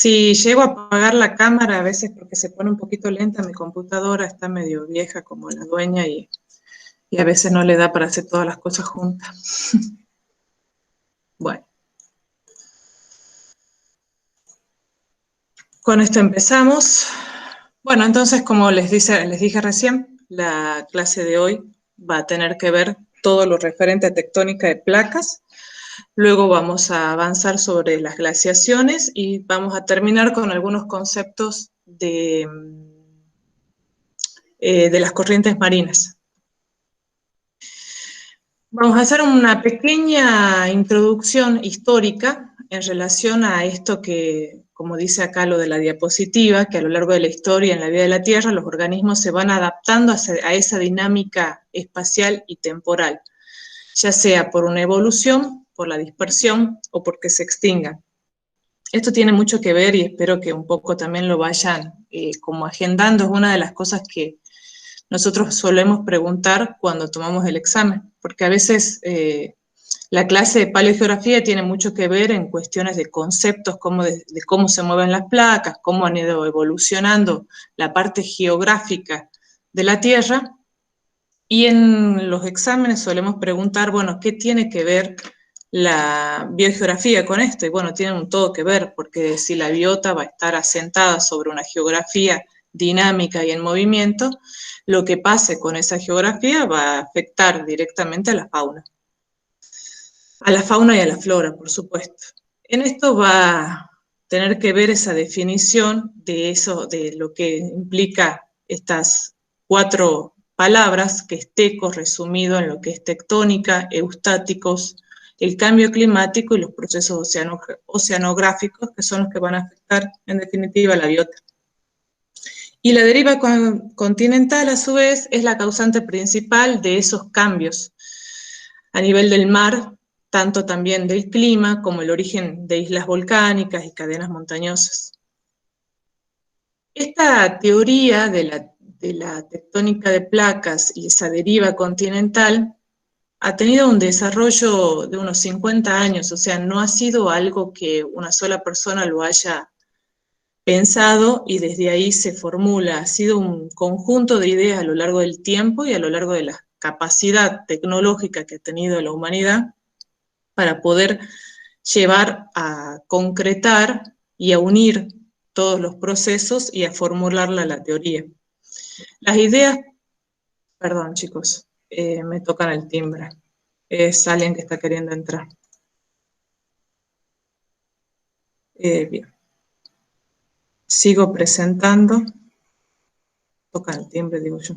Si llego a apagar la cámara, a veces porque se pone un poquito lenta, mi computadora está medio vieja como la dueña y a veces no le da para hacer todas las cosas juntas. Bueno, con esto empezamos. Bueno, entonces, como les dije recién, la clase de hoy va a tener que ver todo lo referente a tectónica de placas. Luego vamos a avanzar sobre las glaciaciones y vamos a terminar con algunos conceptos de las corrientes marinas. Vamos a hacer una pequeña introducción histórica en relación a esto que, como dice acá lo de la diapositiva, que a lo largo de la historia en la vida de la Tierra los organismos se van adaptando a esa dinámica espacial y temporal, ya sea por una evolución, por la dispersión o porque se extingan. Esto tiene mucho que ver y espero que un poco también lo vayan como agendando, es una de las cosas que nosotros solemos preguntar cuando tomamos el examen, porque a veces la clase de paleogeografía tiene mucho que ver en cuestiones de conceptos, de cómo se mueven las placas, cómo han ido evolucionando la parte geográfica de la Tierra, y en los exámenes solemos preguntar, bueno, ¿qué tiene que ver la biogeografía con esto? Y bueno, tienen todo que ver, porque si la biota va a estar asentada sobre una geografía dinámica y en movimiento, lo que pase con esa geografía va a afectar directamente a la fauna. A la fauna y a la flora, por supuesto. En esto va a tener que ver esa definición de eso, de lo que implica estas 4 palabras, que es TECO, resumido en lo que es tectónica, eustáticos, el cambio climático y los procesos oceanográficos, que son los que van a afectar, en definitiva, la biota. Y la deriva continental, a su vez, es la causante principal de esos cambios a nivel del mar, tanto también del clima como el origen de islas volcánicas y cadenas montañosas. Esta teoría de la tectónica de placas y esa deriva continental ha tenido un desarrollo de unos 50 años, o sea, no ha sido algo que una sola persona lo haya pensado y desde ahí se formula. Ha sido un conjunto de ideas a lo largo del tiempo y a lo largo de la capacidad tecnológica que ha tenido la humanidad para poder llevar a concretar y a unir todos los procesos y a formularla la teoría. Las ideas, perdón chicos, me tocan el timbre, es alguien que está queriendo entrar. Bien. Sigo presentando. Toca el timbre, digo yo.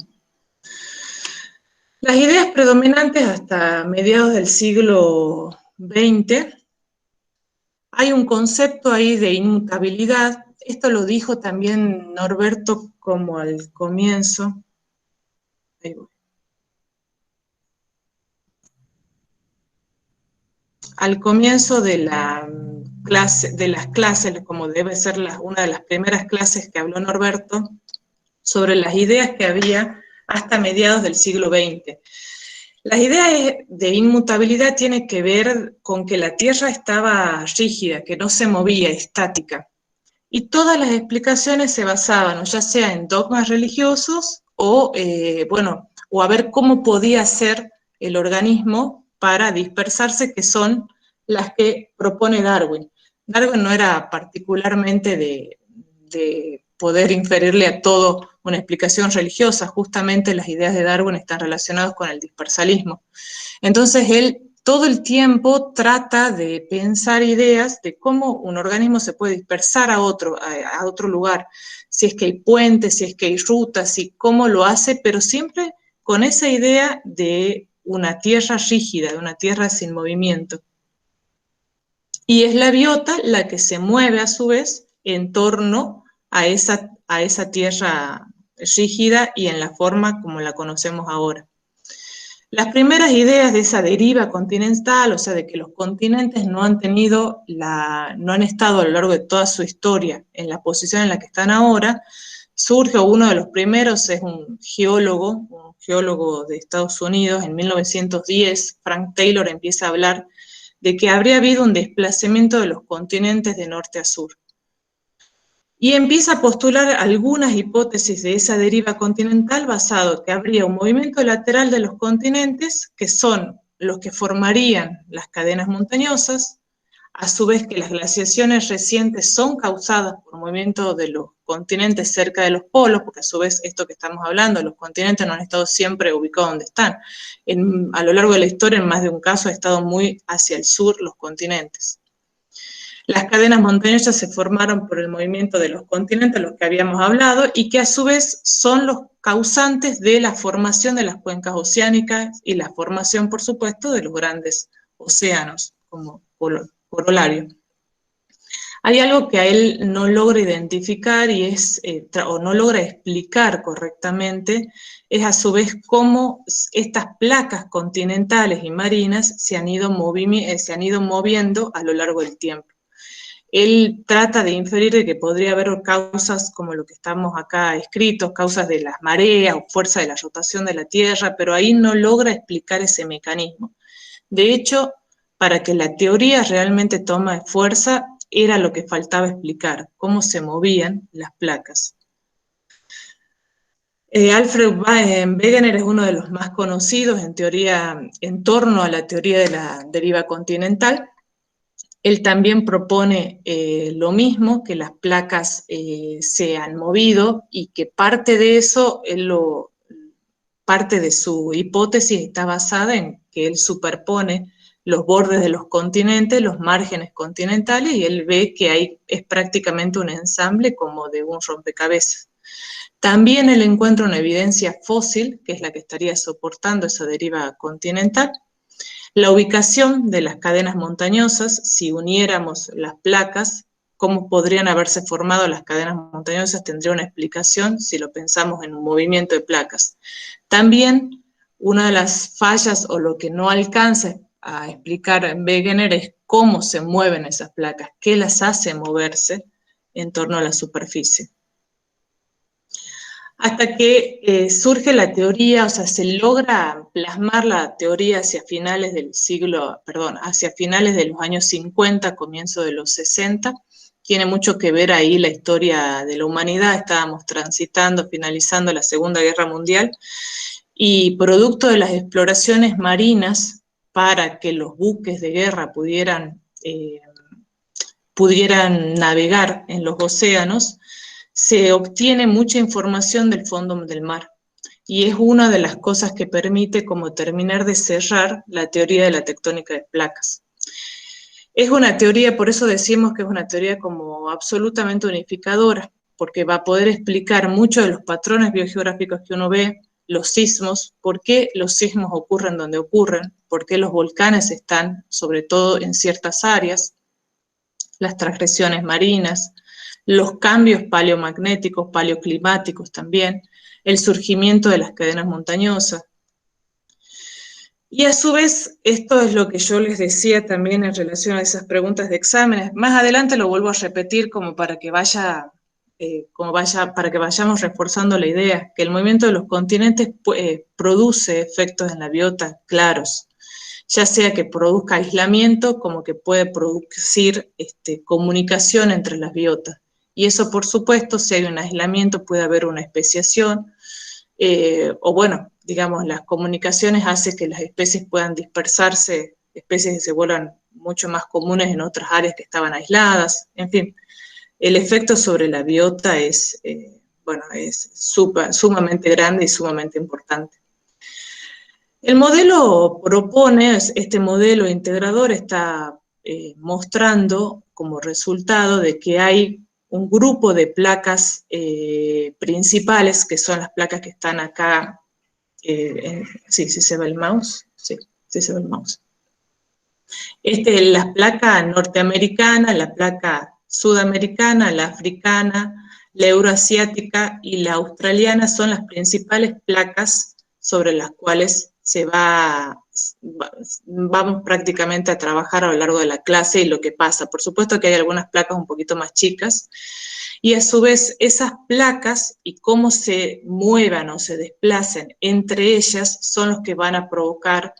Las ideas predominantes hasta mediados del siglo XX, hay un concepto ahí de inmutabilidad. Esto lo dijo también Norberto como al comienzo. Ahí voy. Al comienzo de las clases, como debe ser una de las primeras clases que habló Norberto, sobre las ideas que había hasta mediados del siglo XX. Las ideas de inmutabilidad tienen que ver con que la Tierra estaba rígida, que no se movía, estática. Y todas las explicaciones se basaban, ya sea en dogmas religiosos o, o a ver cómo podía ser el organismo para dispersarse, que son las que propone Darwin. Darwin no era particularmente de poder inferirle a todo una explicación religiosa, justamente las ideas de Darwin están relacionadas con el dispersalismo. Entonces él todo el tiempo trata de pensar ideas de cómo un organismo se puede dispersar a otro lugar, si es que hay puentes, si es que hay rutas, y cómo lo hace, pero siempre con esa idea de una tierra rígida, de una tierra sin movimiento. Y es la biota la que se mueve a su vez en torno a esa tierra rígida y en la forma como la conocemos ahora. Las primeras ideas de esa deriva continental, o sea, de que los continentes no han estado a lo largo de toda su historia en la posición en la que están ahora, surge, uno de los primeros es un geólogo de Estados Unidos, en 1910, Frank Taylor empieza a hablar de que habría habido un desplazamiento de los continentes de norte a sur. y empieza a postular algunas hipótesis de esa deriva continental basado en que habría un movimiento lateral de los continentes, que son los que formarían las cadenas montañosas, a su vez que las glaciaciones recientes son causadas por movimientos de los continentes cerca de los polos, porque a su vez esto que estamos hablando, los continentes no han estado siempre ubicados donde están. A lo largo de la historia, en más de un caso, ha estado muy hacia el sur los continentes. Las cadenas montañosas se formaron por el movimiento de los continentes, los que habíamos hablado, y que a su vez son los causantes de la formación de las cuencas oceánicas y la formación, por supuesto, de los grandes océanos como corolario. Hay algo que a él no logra identificar y o no logra explicar correctamente, es a su vez cómo estas placas continentales y marinas se han ido moviendo a lo largo del tiempo. Él trata de inferir de que podría haber causas como lo que estamos acá escritos, causas de las mareas o fuerza de la rotación de la Tierra, pero ahí no logra explicar ese mecanismo. De hecho, para que la teoría realmente tome fuerza, era lo que faltaba explicar, cómo se movían las placas. Alfred Wegener es uno de los más conocidos en teoría, en torno a la teoría de la deriva continental. Él también propone lo mismo, que las placas se han movido y que parte de eso, parte de su hipótesis está basada en que él superpone los bordes de los continentes, los márgenes continentales, y él ve que es prácticamente un ensamble como de un rompecabezas. También él encuentra una evidencia fósil, que es la que estaría soportando esa deriva continental. La ubicación de las cadenas montañosas, si uniéramos las placas, cómo podrían haberse formado las cadenas montañosas, tendría una explicación si lo pensamos en un movimiento de placas. También una de las fallas o lo que no alcanza a explicar en Wegener es cómo se mueven esas placas, qué las hace moverse en torno a la superficie. Hasta que surge la teoría, o sea, se logra plasmar la teoría hacia finales hacia finales de los años 50, comienzo de los 60. Tiene mucho que ver ahí la historia de la humanidad, estábamos transitando, finalizando la Segunda Guerra Mundial, y producto de las exploraciones marinas para que los buques de guerra pudieran navegar en los océanos, se obtiene mucha información del fondo del mar. Y es una de las cosas que permite como terminar de cerrar la teoría de la tectónica de placas. Es una teoría, por eso decimos que es una teoría como absolutamente unificadora, porque va a poder explicar muchos de los patrones biogeográficos que uno ve, los sismos, por qué los sismos ocurren donde ocurren, por qué los volcanes están, sobre todo en ciertas áreas, las transgresiones marinas, los cambios paleomagnéticos, paleoclimáticos también, el surgimiento de las cadenas montañosas. Y a su vez, esto es lo que yo les decía también en relación a esas preguntas de exámenes. Más adelante lo vuelvo a repetir como para que para que vayamos reforzando la idea, que el movimiento de los continentes produce efectos en la biota claros, ya sea que produzca aislamiento como que puede producir comunicación entre las biotas. Y eso, por supuesto, si hay un aislamiento puede haber una especiación, o bueno, digamos, las comunicaciones hacen que las especies puedan dispersarse, especies que se vuelvan mucho más comunes en otras áreas que estaban aisladas, en fin. El efecto sobre la biota es sumamente grande y sumamente importante. El modelo propone, este modelo integrador está mostrando como resultado de que hay un grupo de placas principales, que son las placas que están acá. Sí se ve el mouse. Sí se ve el mouse. La placa norteamericana, la placa sudamericana, la africana, la euroasiática y la australiana son las principales placas sobre las cuales vamos prácticamente a trabajar a lo largo de la clase y lo que pasa. Por supuesto que hay algunas placas un poquito más chicas, y a su vez esas placas y cómo se muevan o se desplacen entre ellas son los que van a provocar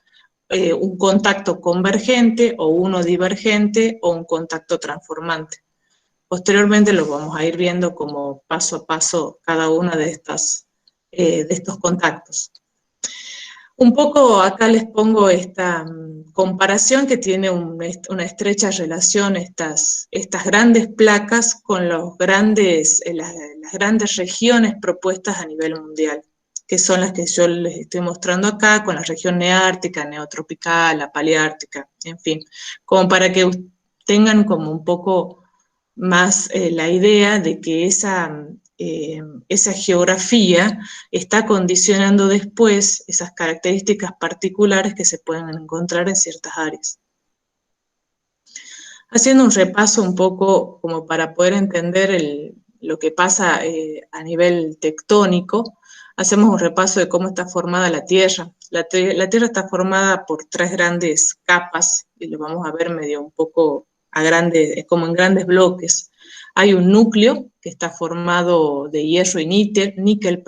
un contacto convergente o uno divergente o un contacto transformante. Posteriormente lo vamos a ir viendo como paso a paso cada una de estos contactos. Un poco acá les pongo esta comparación que tiene una estrecha relación estas grandes placas con las grandes regiones propuestas a nivel mundial, que son las que yo les estoy mostrando acá, con la región neártica, neotropical, la paleártica, en fin, como para que tengan como un poco más la idea de que esa geografía está condicionando después esas características particulares que se pueden encontrar en ciertas áreas. Haciendo un repaso un poco como para poder entender lo que pasa a nivel tectónico, hacemos un repaso de cómo está formada la Tierra. La Tierra está formada por 3 grandes capas, y lo vamos a ver medio un poco como en grandes bloques. Hay un núcleo que está formado de hierro y níquel,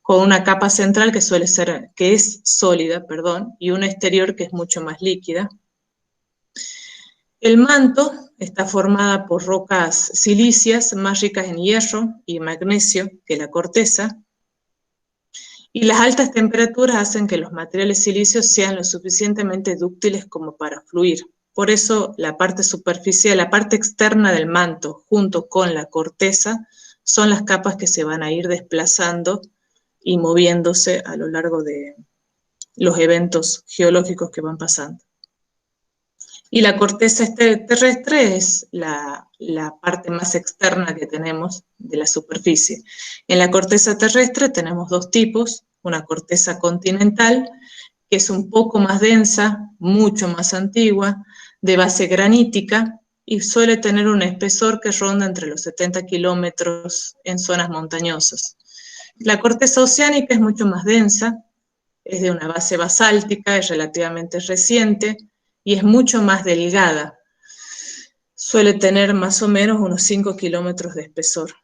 con una capa central que es sólida, y una exterior que es mucho más líquida. El manto está formada por rocas silíceas más ricas en hierro y magnesio que la corteza, y las altas temperaturas hacen que los materiales silíceos sean lo suficientemente dúctiles como para fluir. Por eso la parte superficial, la parte externa del manto, junto con la corteza, son las capas que se van a ir desplazando y moviéndose a lo largo de los eventos geológicos que van pasando. Y la corteza terrestre es la parte más externa que tenemos de la superficie. En la corteza terrestre tenemos 2 tipos, una corteza continental, que es un poco más densa, mucho más antigua, de base granítica, y suele tener un espesor que ronda entre los 70 kilómetros en zonas montañosas. La corteza oceánica es mucho más densa, es de una base basáltica, es relativamente reciente, y es mucho más delgada. Suele tener más o menos unos 5 kilómetros de espesor.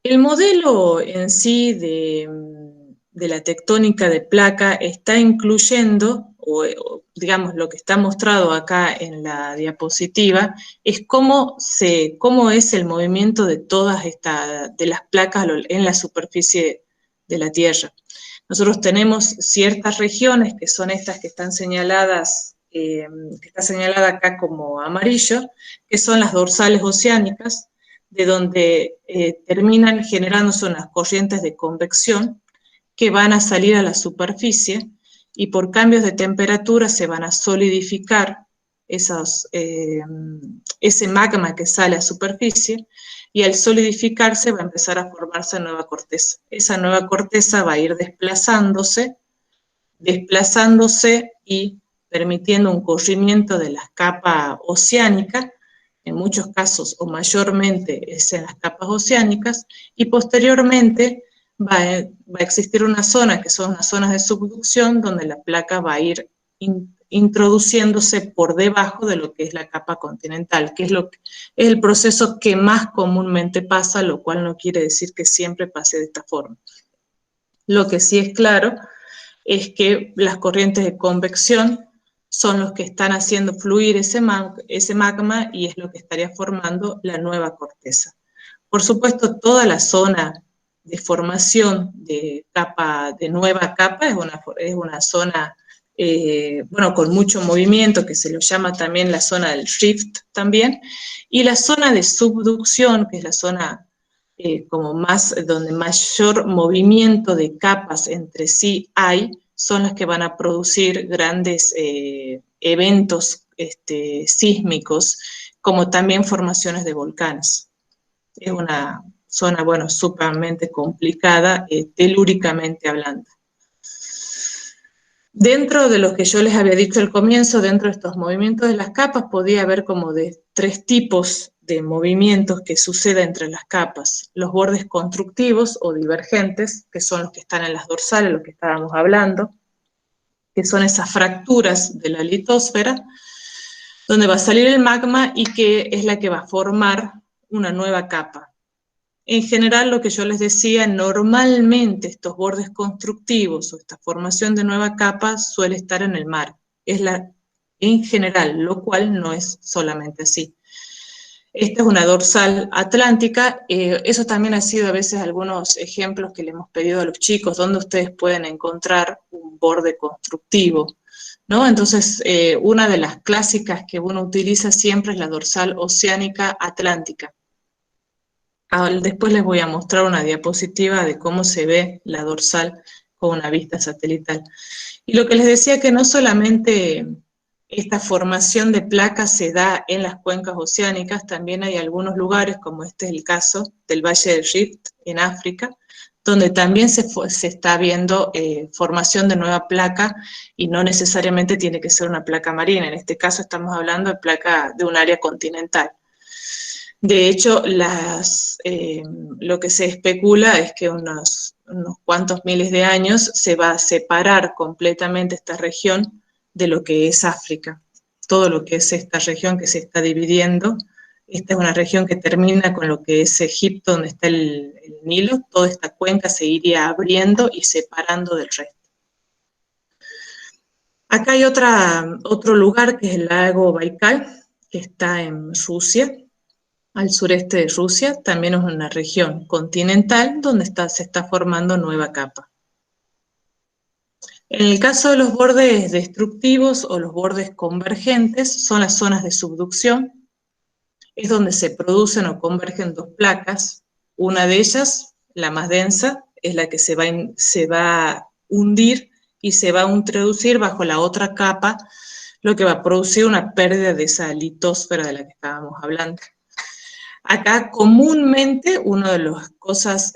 El modelo en sí de la tectónica de placa está incluyendo, o digamos lo que está mostrado acá en la diapositiva, es cómo es el movimiento de de las placas en la superficie de la Tierra. Nosotros tenemos ciertas regiones, que son estas que están señaladas, que está señalada acá como amarillo, que son las dorsales oceánicas, de donde terminan generándose unas corrientes de convección que van a salir a la superficie, y por cambios de temperatura se van a solidificar ese magma que sale a superficie, y al solidificarse va a empezar a formarse nueva corteza. Esa nueva corteza va a ir desplazándose y permitiendo un corrimiento de la capa oceánica, en muchos casos o mayormente es en las capas oceánicas, y posteriormente va a existir una zona que son las zonas de subducción, donde la placa va a ir introduciéndose por debajo de lo que es la capa continental, que es el proceso que más comúnmente pasa, lo cual no quiere decir que siempre pase de esta forma. Lo que sí es claro es que las corrientes de convección son los que están haciendo fluir ese magma, y es lo que estaría formando la nueva corteza. Por supuesto, toda la zona de formación de nueva capa es una zona con mucho movimiento, que se lo llama también la zona del rift también, y la zona de subducción, que es la zona donde mayor movimiento de capas entre sí hay, son las que van a producir grandes eventos sísmicos, como también formaciones de volcanes. Es una zona, sumamente complicada, telúricamente hablando. Dentro de lo que yo les había dicho al comienzo, dentro de estos movimientos de las capas, podía haber como de 3 tipos de movimientos que suceden entre las capas. Los bordes constructivos o divergentes, que son los que están en las dorsales, los que estábamos hablando, que son esas fracturas de la litosfera, donde va a salir el magma y que es la que va a formar una nueva capa. En general, lo que yo les decía, normalmente estos bordes constructivos o esta formación de nueva capa suele estar en el mar. Es en general, lo cual no es solamente así. Esta es una dorsal atlántica, eso también ha sido a veces algunos ejemplos que le hemos pedido a los chicos, donde ustedes pueden encontrar un borde constructivo, ¿no? Entonces, una de las clásicas que uno utiliza siempre es la dorsal oceánica atlántica. Después les voy a mostrar una diapositiva de cómo se ve la dorsal con una vista satelital. Y lo que les decía que no solamente esta formación de placas se da en las cuencas oceánicas, también hay algunos lugares, como este es el caso del Valle del Rift en África, donde también se está viendo formación de nueva placa y no necesariamente tiene que ser una placa marina. En este caso estamos hablando de placa de un área continental. De hecho, lo que se especula es que unos cuantos miles de años se va a separar completamente esta región de lo que es África. Todo lo que es esta región que se está dividiendo, esta es una región que termina con lo que es Egipto, donde está el Nilo, toda esta cuenca se iría abriendo y separando del resto. Acá hay otro lugar que es el lago Baikal, que está en Rusia, al sureste de Rusia, también es una región continental donde se está formando nueva capa. En el caso de los bordes destructivos o los bordes convergentes, son las zonas de subducción, es donde se producen o convergen dos placas. Una de ellas, la más densa, es la que se va a hundir y se va a introducir bajo la otra capa, lo que va a producir una pérdida de esa litosfera de la que estábamos hablando. Acá comúnmente una de las cosas,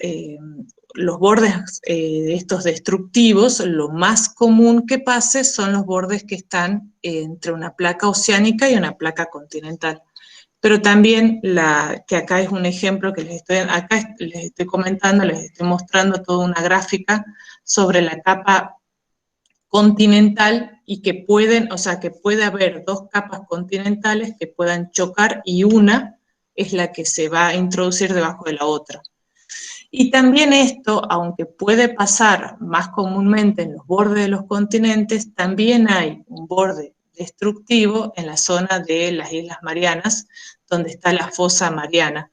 los bordes de estos destructivos, lo más común que pase son los bordes que están entre una placa oceánica y una placa continental. Pero también, que acá es un ejemplo que les estoy comentando, les estoy mostrando toda una gráfica sobre la capa continental y que puede haber dos capas continentales que puedan chocar y una es la que se va a introducir debajo de la otra. Y también esto, aunque puede pasar más comúnmente en los bordes de los continentes, también hay un borde destructivo en la zona de las Islas Marianas, donde está la fosa mariana.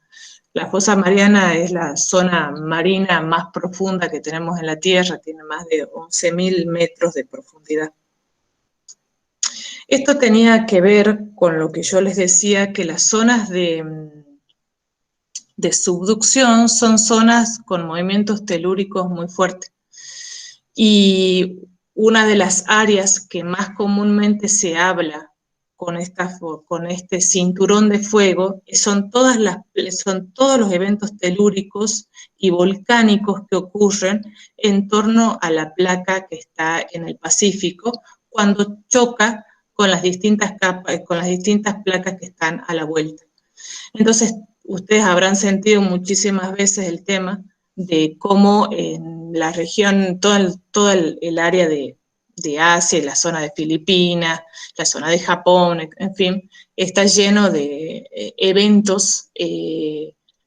La fosa mariana es la zona marina más profunda que tenemos en la Tierra, tiene más de 11.000 metros de profundidad. Esto tenía que ver con lo que yo les decía, que las zonas de subducción son zonas con movimientos telúricos muy fuertes. Y una de las áreas que más comúnmente se habla con este cinturón de fuego son todos los eventos telúricos y volcánicos que ocurren en torno a la placa que está en el Pacífico cuando choca con las distintas capas, con las distintas placas que están a la vuelta. Entonces, ustedes habrán sentido muchísimas veces el tema de cómo en la región, todo el área de Asia, la zona de Filipinas, la zona de Japón, en fin, está lleno de eventos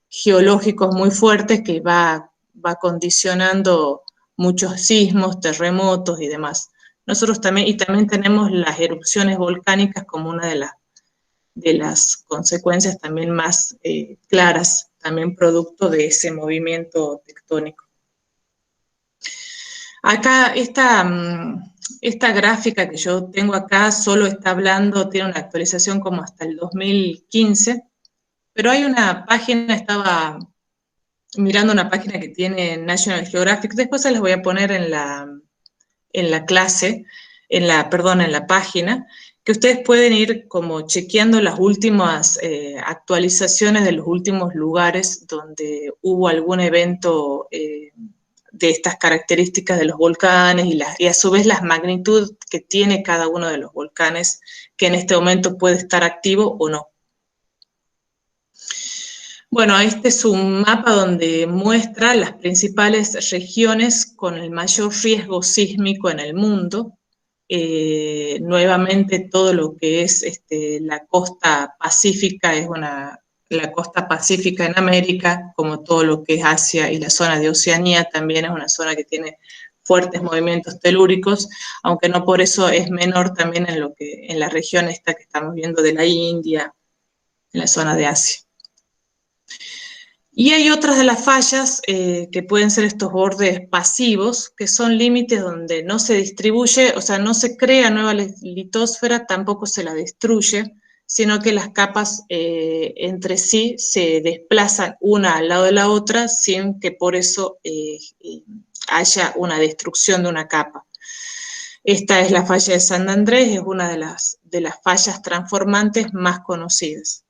geológicos muy fuertes que va condicionando muchos sismos, terremotos y demás. Nosotros también tenemos las erupciones volcánicas como una de las consecuencias también más claras, también producto de ese movimiento tectónico. Acá esta gráfica que yo tengo acá solo está hablando, tiene una actualización como hasta el 2015, pero hay una página, estaba mirando una página que tiene National Geographic, después se las voy a poner en la clase, en la página, que ustedes pueden ir como chequeando las últimas actualizaciones de los últimos lugares donde hubo algún evento de estas características de los volcanes y a su vez la magnitud que tiene cada uno de los volcanes que en este momento puede estar activo o no. Bueno, este es un mapa donde muestra las principales regiones con el mayor riesgo sísmico en el mundo. Nuevamente todo lo que es la costa pacífica la costa pacífica en América, como todo lo que es Asia y la zona de Oceanía también es una zona que tiene fuertes movimientos telúricos, aunque no por eso es menor también en la región esta que estamos viendo de la India, en la zona de Asia. Y hay otras de las fallas que pueden ser estos bordes pasivos, que son límites donde no se distribuye, o sea, no se crea nueva litosfera, tampoco se la destruye, sino que las capas entre sí se desplazan una al lado de la otra sin que por eso haya una destrucción de una capa. Esta es la falla de San Andrés, es una de las fallas transformantes más conocidas.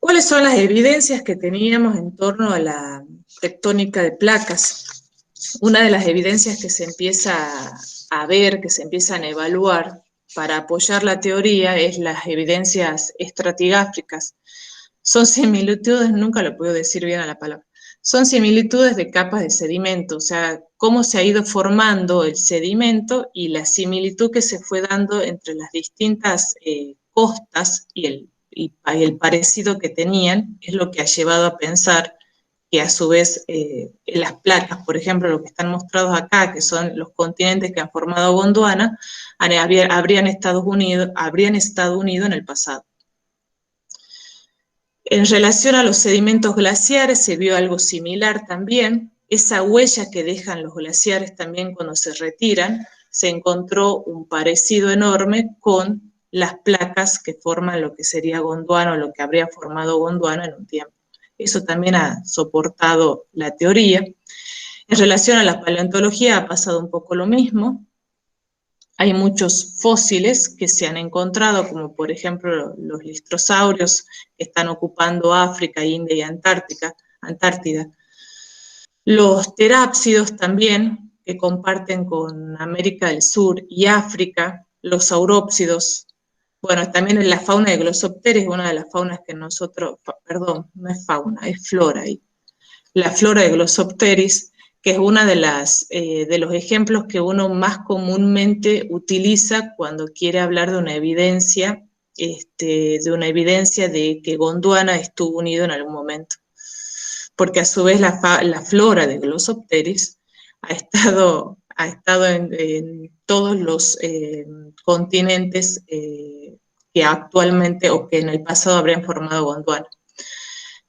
¿Cuáles son las evidencias que teníamos en torno a la tectónica de placas? Una de las evidencias que se empieza a ver, que se empiezan a evaluar para apoyar la teoría es las evidencias estratigástricas. Son similitudes, nunca lo puedo decir bien a la palabra, son similitudes de capas de sedimento, o sea, cómo se ha ido formando el sedimento y la similitud que se fue dando entre las distintas costas y el parecido que tenían es lo que ha llevado a pensar que a su vez las placas, por ejemplo, lo que están mostrados acá, que son los continentes que han formado Gondwana, habrían estado unidos en el pasado. En relación a los sedimentos glaciares se vio algo similar también. Esa huella que dejan los glaciares también cuando se retiran, se encontró un parecido enorme con las placas que forman lo que sería Gondwana o lo que habría formado Gondwana en un tiempo. Eso también ha soportado la teoría. En relación a la paleontología ha pasado un poco lo mismo. Hay muchos fósiles que se han encontrado, como por ejemplo los listrosaurios que están ocupando África, India y Antártida. Los terápsidos también, que comparten con América del Sur y África, los saurópsidos. Bueno, también en la fauna de Glossopteris, una de las faunas que nosotros, perdón, no es fauna, es flora. La flora de Glossopteris, que es una de los ejemplos que uno más comúnmente utiliza cuando quiere hablar de una evidencia, de que Gondwana estuvo unido en algún momento. Porque a su vez la flora de Glossopteris ha estado en todos los continentes que actualmente o que en el pasado habrían formado Gondwana.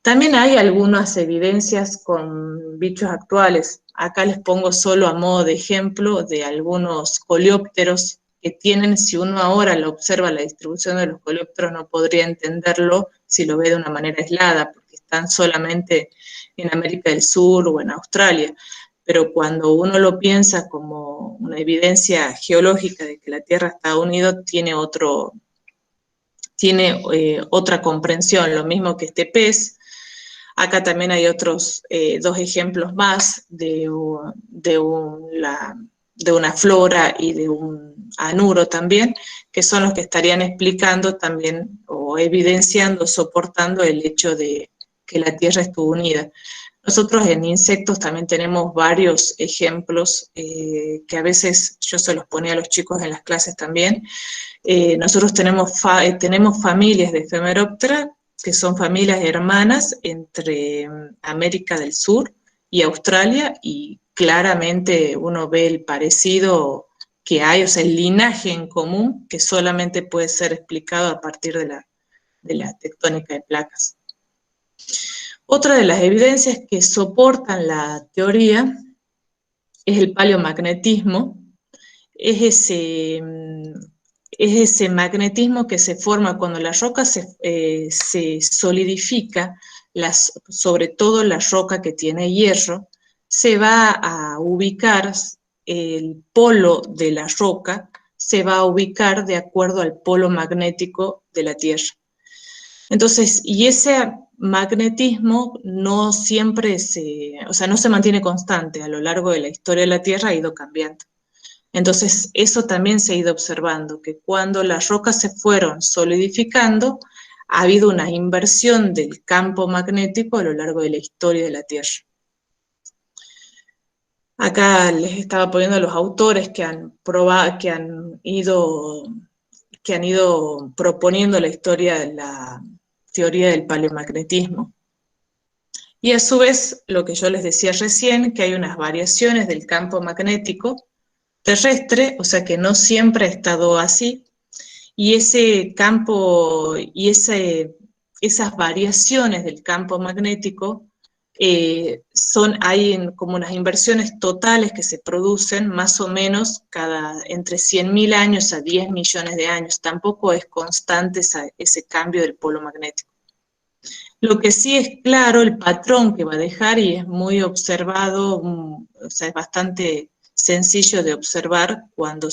También hay algunas evidencias con bichos actuales. Acá les pongo solo a modo de ejemplo de algunos coleópteros que tienen, si uno ahora lo observa, la distribución de los coleópteros no podría entenderlo si lo ve de una manera aislada, porque están solamente en América del Sur o en Australia. Pero cuando uno lo piensa como una evidencia geológica de que la Tierra está unida, tiene otra comprensión, lo mismo que este pez. Acá también hay otros dos ejemplos más de una flora y de un anuro también, que son los que estarían explicando también o evidenciando, soportando el hecho de que la Tierra estuvo unida. Nosotros en insectos también tenemos varios ejemplos que a veces yo se los ponía a los chicos en las clases también. Nosotros tenemos familias de Ephemeroptera que son familias hermanas entre América del Sur y Australia, y claramente uno ve el parecido que hay, o sea, el linaje en común que solamente puede ser explicado a partir de la tectónica de placas. Otra de las evidencias que soportan la teoría es el paleomagnetismo, es ese magnetismo que se forma cuando la roca se solidifica, sobre todo la roca que tiene hierro, se va a ubicar, el polo de la roca se va a ubicar de acuerdo al polo magnético de la Tierra. Entonces, y ese magnetismo no siempre no se mantiene constante, a lo largo de la historia de la Tierra ha ido cambiando. Entonces, eso también se ha ido observando, que cuando las rocas se fueron solidificando, ha habido una inversión del campo magnético a lo largo de la historia de la Tierra. Acá les estaba poniendo los autores que han ido proponiendo la historia de la teoría del paleomagnetismo. Y a su vez, lo que yo les decía recién, que hay unas variaciones del campo magnético terrestre, o sea que no siempre ha estado así, y ese campo y esas variaciones del campo magnético hay como unas inversiones totales que se producen más o menos entre 100.000 años a 10 millones de años. Tampoco es constante ese cambio del polo magnético. Lo que sí es claro, el patrón que va a dejar, y es muy observado, o sea, es bastante sencillo de observar cuando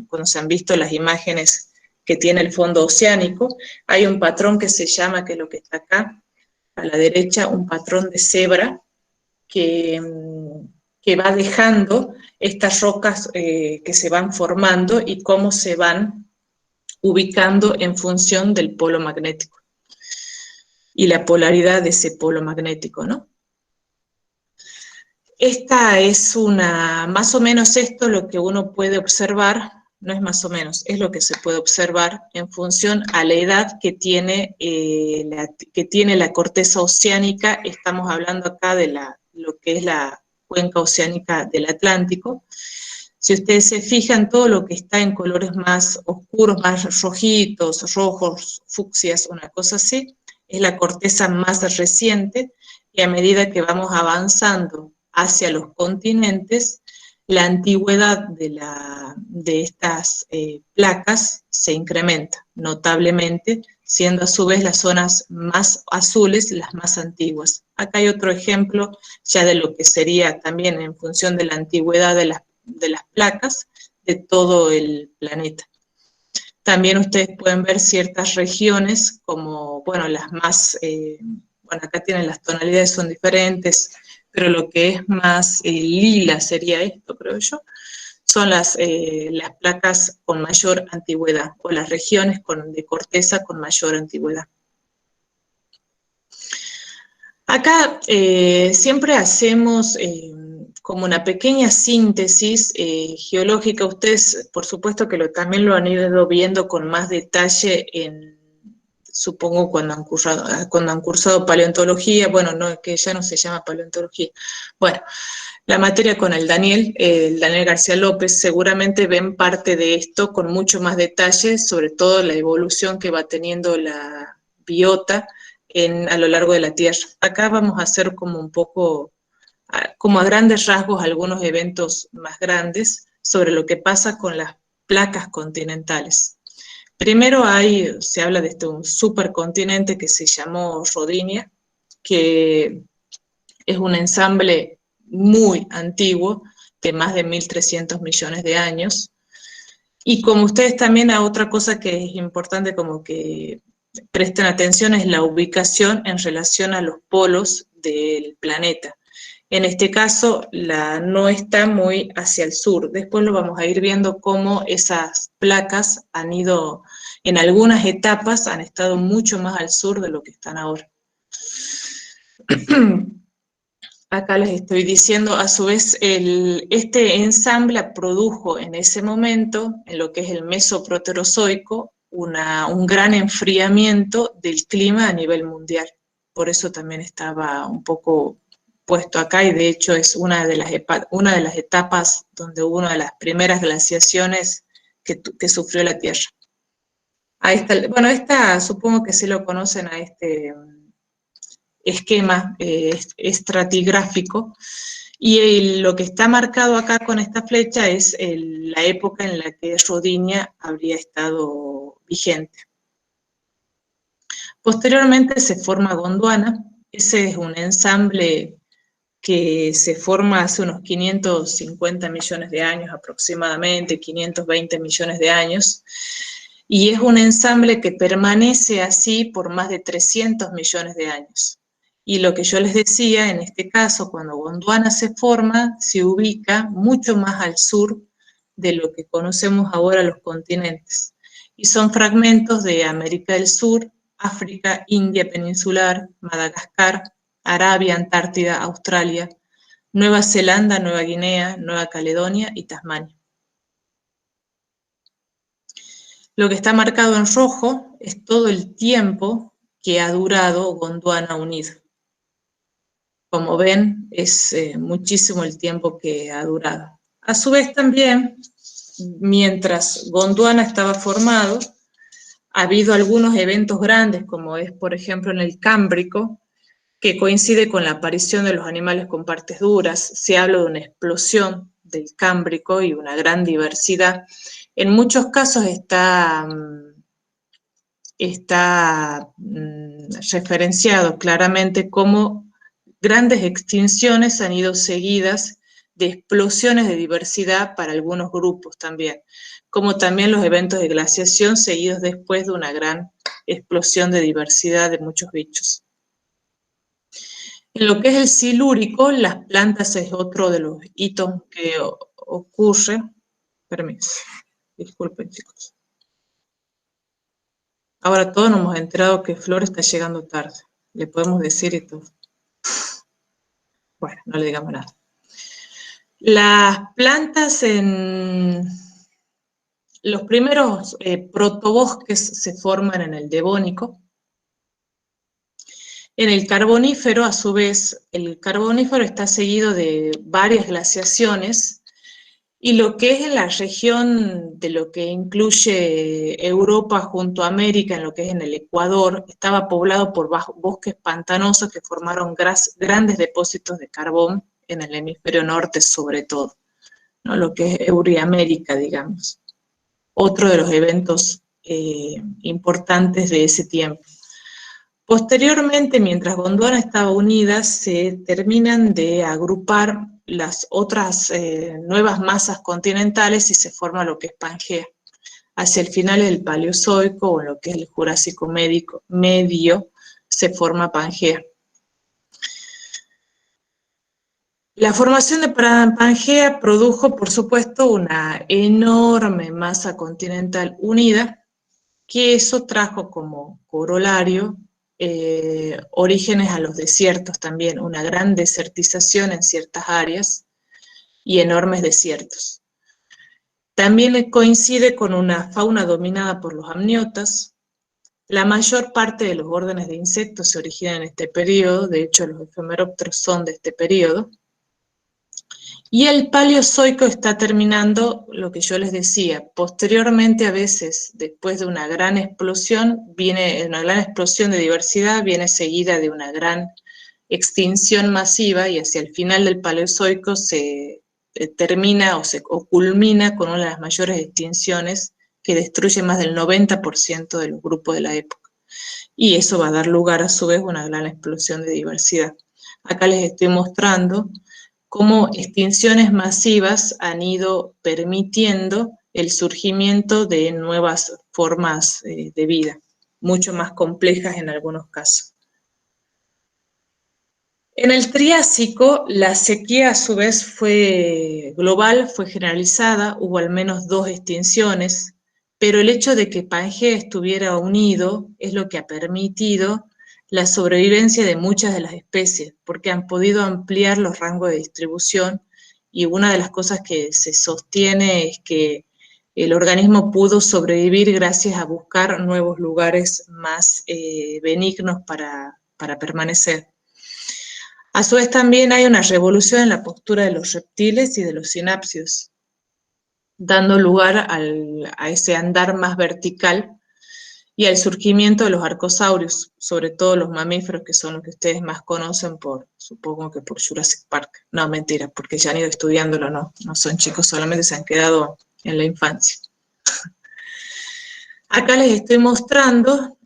cuando se han visto las imágenes que tiene el fondo oceánico. Hay un patrón que se llama, que es lo que está acá, a la derecha, un patrón de cebra que, que va dejando estas rocas que se van formando y cómo se van ubicando en función del polo magnético y la polaridad de ese polo magnético, ¿no? Esta es más o menos esto lo que uno puede observar, no es más o menos, es lo que se puede observar en función a la edad que tiene la corteza oceánica. Estamos hablando acá de lo que es la cuenca oceánica del Atlántico. Si ustedes se fijan, todo lo que está en colores más oscuros, más rojitos, rojos, fucsias, una cosa así, es la corteza más reciente, y a medida que vamos avanzando hacia los continentes, la antigüedad de estas placas se incrementa notablemente, siendo a su vez las zonas más azules las más antiguas. Acá hay otro ejemplo ya de lo que sería también en función de la antigüedad de las placas de todo el planeta. También ustedes pueden ver ciertas regiones como, bueno, bueno, acá tienen las tonalidades, son diferentes, pero lo que es más lila sería esto, creo yo, son las placas con mayor antigüedad, o las regiones de corteza con mayor antigüedad. Acá siempre hacemos como una pequeña síntesis geológica. Ustedes, por supuesto que también lo han ido viendo con más detalle supongo, cuando han cursado paleontología, bueno, no, que ya no se llama paleontología. Bueno, la materia con el Daniel García López, seguramente ven parte de esto con mucho más detalle, sobre todo la evolución que va teniendo la biota a lo largo de la Tierra. Acá vamos a hacer como un poco, como a grandes rasgos, algunos eventos más grandes sobre lo que pasa con las placas continentales. Primero se habla de un supercontinente que se llamó Rodinia, que es un ensamble muy antiguo, de más de 1.300 millones de años. Y como ustedes también, a otra cosa que es importante como que presten atención es la ubicación en relación a los polos del planeta. En este caso, no está muy hacia el sur. Después lo vamos a ir viendo cómo esas placas en algunas etapas han estado mucho más al sur de lo que están ahora. Acá les estoy diciendo, a su vez, este ensamble produjo en ese momento, en lo que es el Mesoproterozoico, un gran enfriamiento del clima a nivel mundial. Por eso también estaba un poco puesto acá, y de hecho es una de las etapas donde hubo una de las primeras glaciaciones que sufrió la Tierra. Bueno, supongo que sí lo conocen a este esquema estratigráfico, y lo que está marcado acá con esta flecha es la época en la que Rodinia habría estado vigente. Posteriormente se forma Gondwana. Ese es un ensamble que se forma hace unos 550 millones de años aproximadamente, 520 millones de años, y es un ensamble que permanece así por más de 300 millones de años. Y lo que yo les decía, en este caso, cuando Gondwana se forma, se ubica mucho más al sur de lo que conocemos ahora los continentes. Y son fragmentos de América del Sur, África, India peninsular, Madagascar, Arabia, Antártida, Australia, Nueva Zelanda, Nueva Guinea, Nueva Caledonia y Tasmania. Lo que está marcado en rojo es todo el tiempo que ha durado Gondwana unido. Como ven, es muchísimo el tiempo que ha durado. A su vez también, mientras Gondwana estaba formado, ha habido algunos eventos grandes, como es, por ejemplo, en el Cámbrico, que coincide con la aparición de los animales con partes duras. Se habla de una explosión del Cámbrico y una gran diversidad. En muchos casos está referenciado claramente como grandes extinciones han ido seguidas de explosiones de diversidad para algunos grupos también, como también los eventos de glaciación seguidos después de una gran explosión de diversidad de muchos bichos. En lo que es el silúrico, las plantas es otro de los hitos que ocurre. Permiso, disculpen chicos. Ahora todos nos hemos enterado que Flor está llegando tarde. Le podemos decir y todo. Bueno, no le digamos nada. Las plantas en los primeros protobosques se forman en el Devónico. En el Carbonífero, a su vez, el Carbonífero está seguido de varias glaciaciones, y lo que es en la región de lo que incluye Europa junto a América, en lo que es en el Ecuador, estaba poblado por bosques pantanosos que formaron grandes depósitos de carbón en el hemisferio norte sobre todo, ¿no? Lo que es Euriamérica, digamos. Otro de los eventos importantes de ese tiempo. Posteriormente, mientras Gondwana estaba unida, se terminan de agrupar las otras nuevas masas continentales y se forma lo que es Pangea. Hacia el final del Paleozoico, o lo que es el Jurásico medio, se forma Pangea. La formación de Pangea produjo, por supuesto, una enorme masa continental unida, que eso trajo como corolario orígenes a los desiertos también, una gran desertización en ciertas áreas y enormes desiertos. También coincide con una fauna dominada por los amniotas. La mayor parte de los órdenes de insectos se originan en este periodo, de hecho los efemerópteros son de este periodo. Y el Paleozoico está terminando, lo que yo les decía, posteriormente a veces, después de una gran explosión, una gran explosión de diversidad, viene seguida de una gran extinción masiva, y hacia el final del Paleozoico se termina o culmina con una de las mayores extinciones que destruye más del 90% de los grupos de la época. Y eso va a dar lugar a su vez a una gran explosión de diversidad. Acá les estoy mostrando cómo extinciones masivas han ido permitiendo el surgimiento de nuevas formas de vida, mucho más complejas en algunos casos. En el Triásico, la sequía a su vez fue global, fue generalizada, hubo al menos 2 extinciones, pero el hecho de que Pangea estuviera unido es lo que ha permitido la sobrevivencia de muchas de las especies, porque han podido ampliar los rangos de distribución, y una de las cosas que se sostiene es que el organismo pudo sobrevivir gracias a buscar nuevos lugares más benignos para permanecer. A su vez también hay una revolución en la postura de los reptiles y de los sinápsidos, dando lugar a ese andar más vertical y al surgimiento de los arcosaurios, sobre todo los mamíferos, que son los que ustedes más conocen supongo que por Jurassic Park. No, mentira, porque ya han ido estudiándolo, no son chicos, solamente se han quedado en la infancia. Acá les estoy mostrando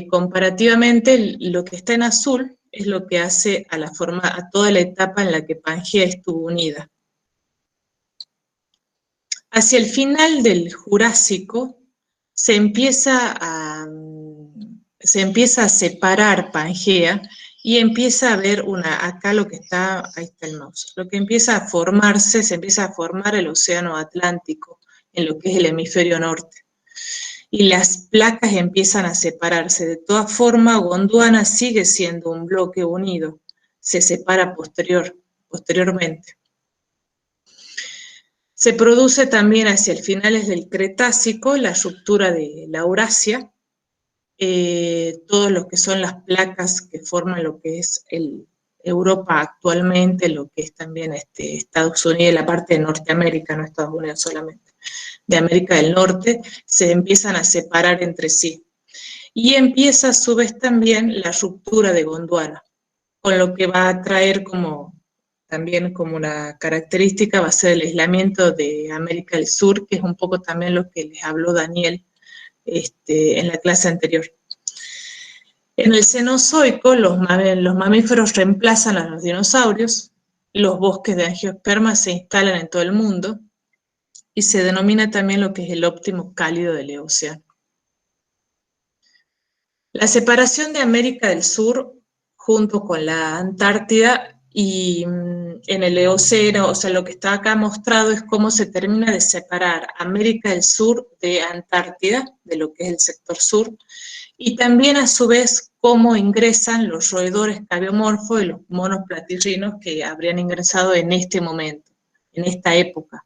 comparativamente lo que está en azul, es lo que hace a toda la etapa en la que Pangea estuvo unida. Hacia el final del Jurásico se empieza a separar Pangea y empieza a haber acá lo que está, ahí está el mouse, lo que empieza a formarse, se empieza a formar el océano Atlántico en lo que es el hemisferio norte. Y las placas empiezan a separarse. De todas formas, Gondwana sigue siendo un bloque unido, se separa posteriormente. Se produce también hacia el finales del Cretácico la ruptura de la Eurasia, todos los que son las placas que forman lo que es el Europa actualmente, lo que es también Estados Unidos, la parte de Norteamérica, no Estados Unidos solamente, de América del Norte, se empiezan a separar entre sí. Y empieza a su vez también la ruptura de Gondwana, con lo que va a traer también como una característica, va a ser el aislamiento de América del Sur, que es un poco también lo que les habló Daniel en la clase anterior. En el Cenozoico, los mamíferos reemplazan a los dinosaurios, los bosques de angiospermas se instalan en todo el mundo, y se denomina también lo que es el óptimo cálido del Eoceno. La separación de América del Sur junto con la Antártida y en el Eoceno, o sea, lo que está acá mostrado es cómo se termina de separar América del Sur de Antártida, de lo que es el sector sur, y también a su vez cómo ingresan los roedores cabiomorfos y los monos platirrinos que habrían ingresado en este momento, en esta época.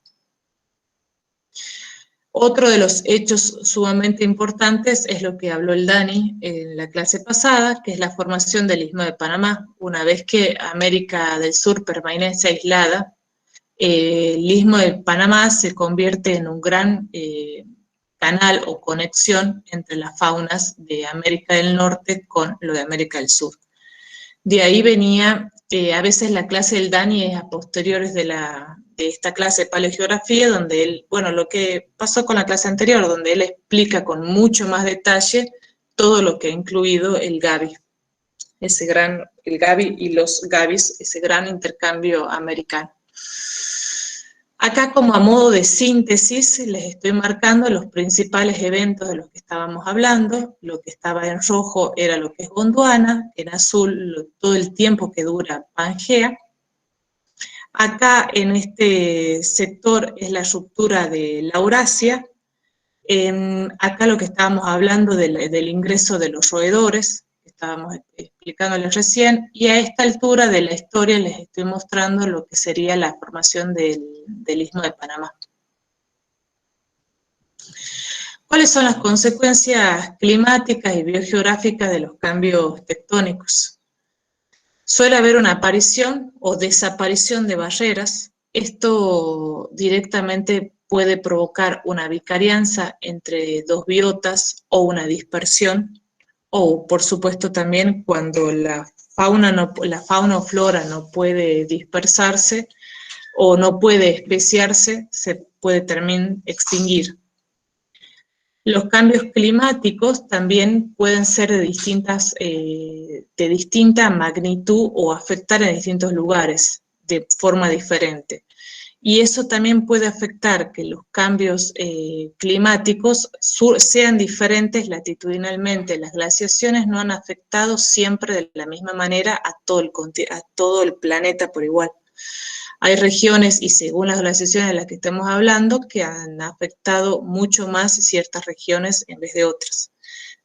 Otro de los hechos sumamente importantes es lo que habló el Dani en la clase pasada, que es la formación del Istmo de Panamá. Una vez que América del Sur permanece aislada, el Istmo de Panamá se convierte en un gran canal o conexión entre las faunas de América del Norte con lo de América del Sur. De ahí venía, a veces la clase del Dani es a posteriores de esta clase de paleogeografía, donde él, bueno, lo que pasó con la clase anterior, donde él explica con mucho más detalle todo lo que ha incluido el Gavi, el Gavi y los Gavis, ese gran intercambio americano. Acá, como a modo de síntesis, les estoy marcando los principales eventos de los que estábamos hablando. Lo que estaba en rojo era lo que es Gondwana, en azul todo el tiempo que dura Pangea. Acá en este sector es la ruptura de Laurasia. Acá lo que estábamos hablando del ingreso de los roedores, que estábamos explicándoles recién, y a esta altura de la historia les estoy mostrando lo que sería la formación del Istmo de Panamá. ¿Cuáles son las consecuencias climáticas y biogeográficas de los cambios tectónicos? Suele haber una aparición o desaparición de barreras. Esto directamente puede provocar una vicarianza entre dos biotas o una dispersión, o por supuesto también cuando la fauna o flora no puede dispersarse o no puede especiarse, se puede también extinguir. Los cambios climáticos también pueden ser de distinta magnitud o afectar en distintos lugares de forma diferente. Y eso también puede afectar que los cambios climáticos sean diferentes latitudinalmente. Las glaciaciones no han afectado siempre de la misma manera a todo el planeta por igual. Hay regiones, y según las glaciaciones de las que estamos hablando, que han afectado mucho más ciertas regiones en vez de otras.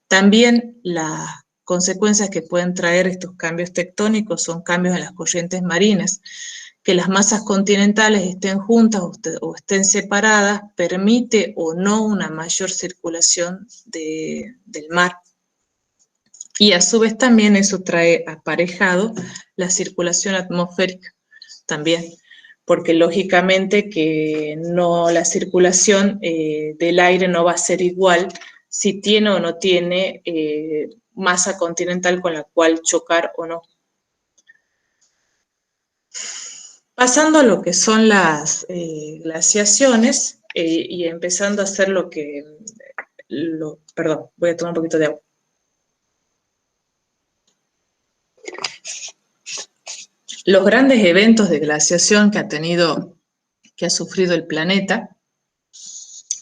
También las consecuencias que pueden traer estos cambios tectónicos son cambios en las corrientes marinas. Que las masas continentales estén juntas o estén separadas permite o no una mayor circulación del mar. Y a su vez también eso trae aparejado la circulación atmosférica también, porque lógicamente que la circulación del aire no va a ser igual si tiene o no tiene masa continental con la cual chocar o no. Pasando a lo que son las glaciaciones y empezando a hacer perdón, voy a tomar un poquito de agua. Los grandes eventos de glaciación que ha sufrido el planeta,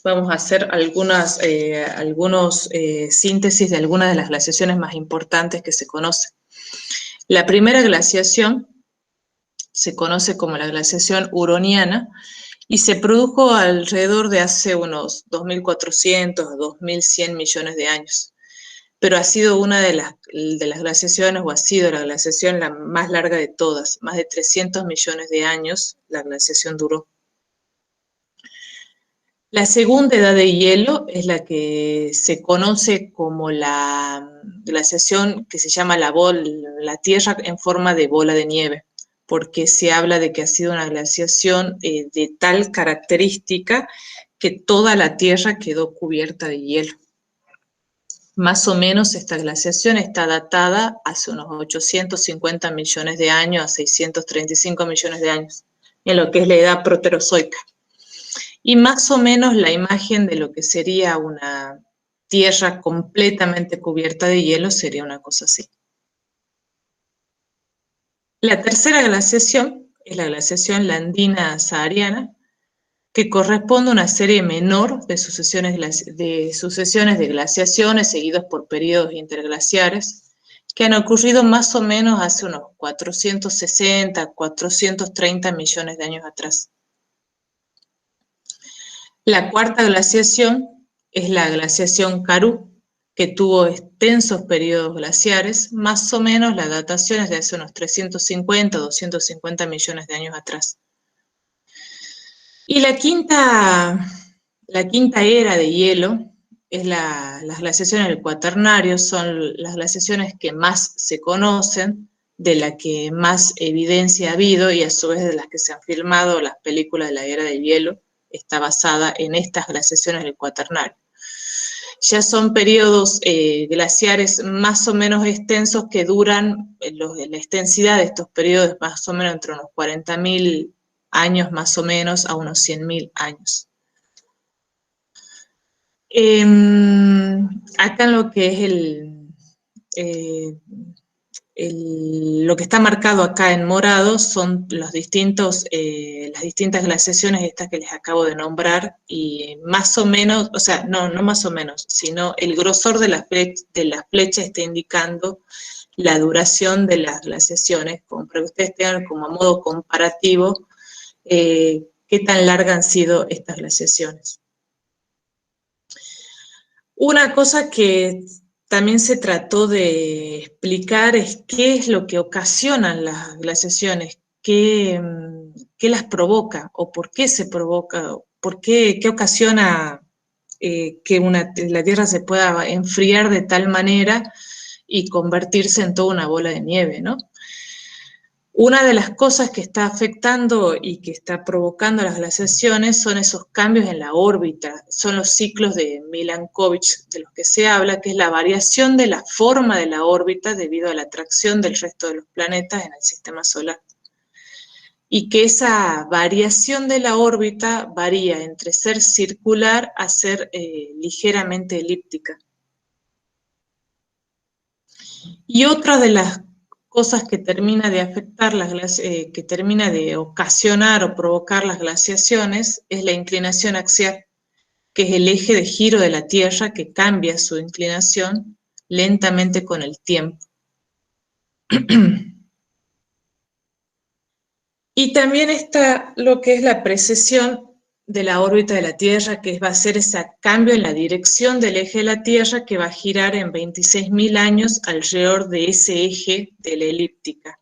vamos a hacer algunos síntesis de algunas de las glaciaciones más importantes que se conocen. La primera glaciación se conoce como la glaciación huroniana y se produjo alrededor de hace unos 2.400 a 2.100 millones de años. Pero ha sido una de las glaciaciones, o ha sido la glaciación la más larga de todas. Más de 300 millones de años la glaciación duró. La segunda edad de hielo es la que se conoce como la glaciación que se llama la Tierra en forma de bola de nieve, porque se habla de que ha sido una glaciación de tal característica que toda la Tierra quedó cubierta de hielo. Más o menos esta glaciación está datada hace unos 850 millones de años a 635 millones de años, en lo que es la edad proterozoica. Y más o menos la imagen de lo que sería una tierra completamente cubierta de hielo sería una cosa así. La tercera glaciación es la glaciación landina sahariana, que corresponde a una serie menor de sucesiones de glaciaciones seguidos por periodos interglaciares que han ocurrido más o menos hace unos 460, 430 millones de años atrás. La cuarta glaciación es la glaciación Karoo, que tuvo extensos periodos glaciares, más o menos la datación es de hace unos 350, 250 millones de años atrás. Y la quinta era de hielo es las glaciaciones del Cuaternario, son las glaciaciones que más se conocen, de la que más evidencia ha habido y a su vez de las que se han filmado las películas de la era del hielo, está basada en estas glaciaciones del Cuaternario. Ya son periodos glaciares más o menos extensos que duran, la extensidad de estos periodos más o menos entre unos 40.000 años más o menos a unos 100.000 años. Acá en lo que es lo que está marcado acá en morado son las distintas glaciaciones estas que les acabo de nombrar y más o menos, o sea, no más o menos, sino el grosor de las flechas está indicando la duración de las glaciaciones, para que ustedes tengan como a modo comparativo qué tan largas han sido estas glaciaciones. Una cosa que también se trató de explicar es qué es lo que ocasionan las glaciaciones, qué las provoca o por qué se provoca, qué ocasiona que la Tierra se pueda enfriar de tal manera y convertirse en toda una bola de nieve, ¿no? Una de las cosas que está afectando y que está provocando las glaciaciones son esos cambios en la órbita, son los ciclos de Milankovitch de los que se habla, que es la variación de la forma de la órbita debido a la atracción del resto de los planetas en el sistema solar. Y que esa variación de la órbita varía entre ser circular a ser ligeramente elíptica. Y otra de las cosas que termina de afectar que termina de ocasionar o provocar las glaciaciones es la inclinación axial, que es el eje de giro de la Tierra que cambia su inclinación lentamente con el tiempo. Y también está lo que es la precesión de la órbita de la Tierra, que va a ser ese cambio en la dirección del eje de la Tierra que va a girar en 26.000 años alrededor de ese eje de la elíptica.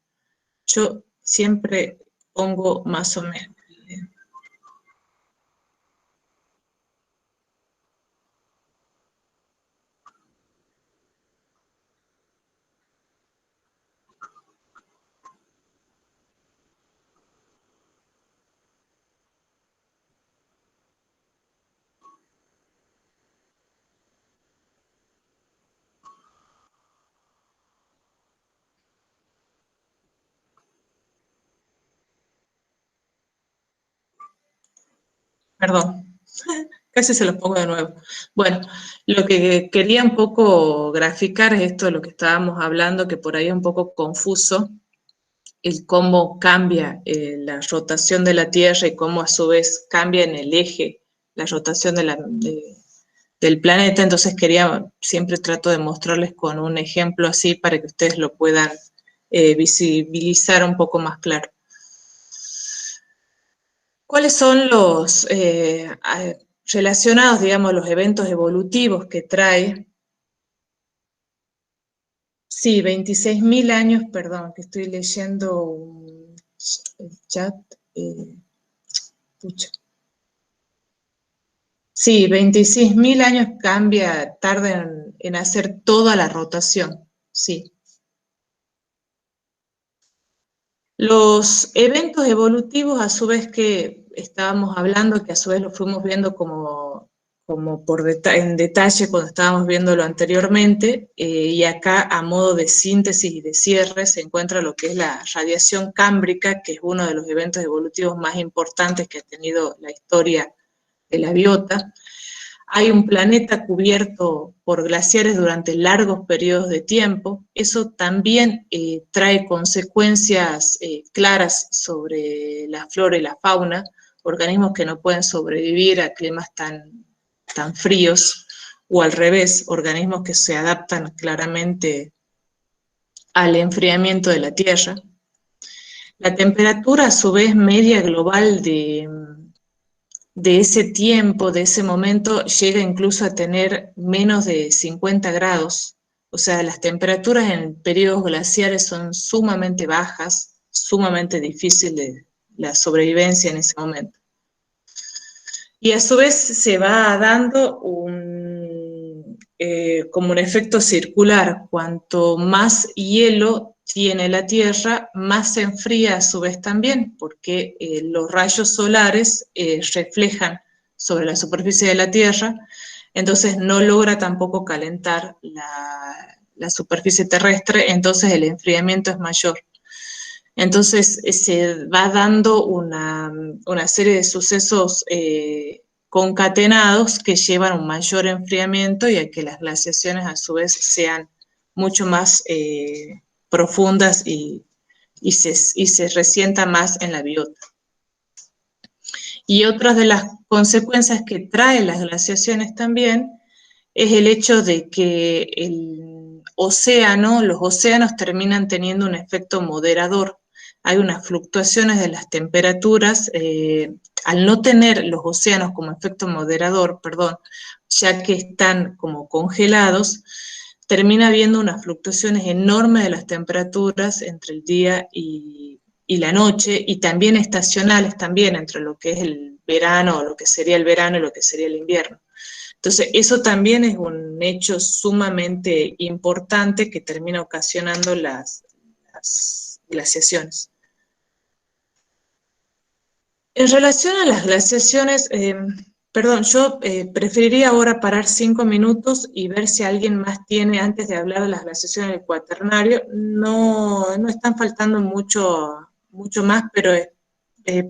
Yo siempre pongo más o menos. Perdón, casi se los pongo de nuevo. Bueno, lo que quería un poco graficar es esto de lo que estábamos hablando, que por ahí es un poco confuso, el cómo cambia la rotación de la Tierra y cómo a su vez cambia en el eje la rotación del planeta. Entonces siempre trato de mostrarles con un ejemplo así para que ustedes lo puedan visibilizar un poco más claro. ¿Cuáles son los relacionados, digamos, los eventos evolutivos que trae? Sí, 26.000 años, perdón, que estoy leyendo el chat. Pucha. Sí, 26.000 años tarda en hacer toda la rotación, sí. Los eventos evolutivos, a su vez que estábamos hablando, que a su vez lo fuimos viendo como en detalle cuando estábamos viéndolo anteriormente, y acá a modo de síntesis y de cierre se encuentra lo que es la radiación cámbrica, que es uno de los eventos evolutivos más importantes que ha tenido la historia de la biota. Hay un planeta cubierto por glaciares durante largos periodos de tiempo. Eso también trae consecuencias claras sobre la flora y la fauna, organismos que no pueden sobrevivir a climas tan fríos, o al revés, organismos que se adaptan claramente al enfriamiento de la Tierra. La temperatura, a su vez, media global de ese tiempo, de ese momento, llega incluso a tener menos de 50 grados. O sea, las temperaturas en periodos glaciares son sumamente bajas, sumamente difícil la sobrevivencia en ese momento. Y a su vez se va dando como un efecto circular. Cuanto más hielo tiene la Tierra, más se enfría a su vez también, porque los rayos solares reflejan sobre la superficie de la Tierra, entonces no logra tampoco calentar la superficie terrestre, entonces el enfriamiento es mayor. Entonces se va dando una serie de sucesos concatenados que llevan a un mayor enfriamiento y a que las glaciaciones a su vez sean mucho más profundas y se resienta más en la biota. Y otra de las consecuencias que traen las glaciaciones también es el hecho de que los océanos terminan teniendo un efecto moderador. Hay unas fluctuaciones de las temperaturas, al no tener los océanos como efecto moderador, perdón, ya que están como congelados, termina habiendo unas fluctuaciones enormes de las temperaturas entre el día y la noche, y también estacionales también, entre lo que es el verano, o lo que sería el verano y lo que sería el invierno. Entonces, eso también es un hecho sumamente importante que termina ocasionando las glaciaciones. En relación a las glaciaciones, perdón, yo preferiría ahora parar 5 minutos y ver si alguien más tiene, antes de hablar de las glaciaciones del Cuaternario. No están faltando mucho más, pero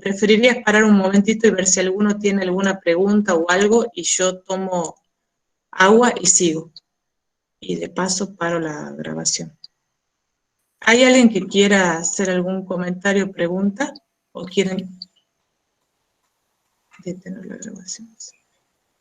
preferiría parar un momentito y ver si alguno tiene alguna pregunta o algo, y yo tomo agua y sigo. Y de paso paro la grabación. ¿Hay alguien que quiera hacer algún comentario o pregunta? ¿O quieren detener la grabación?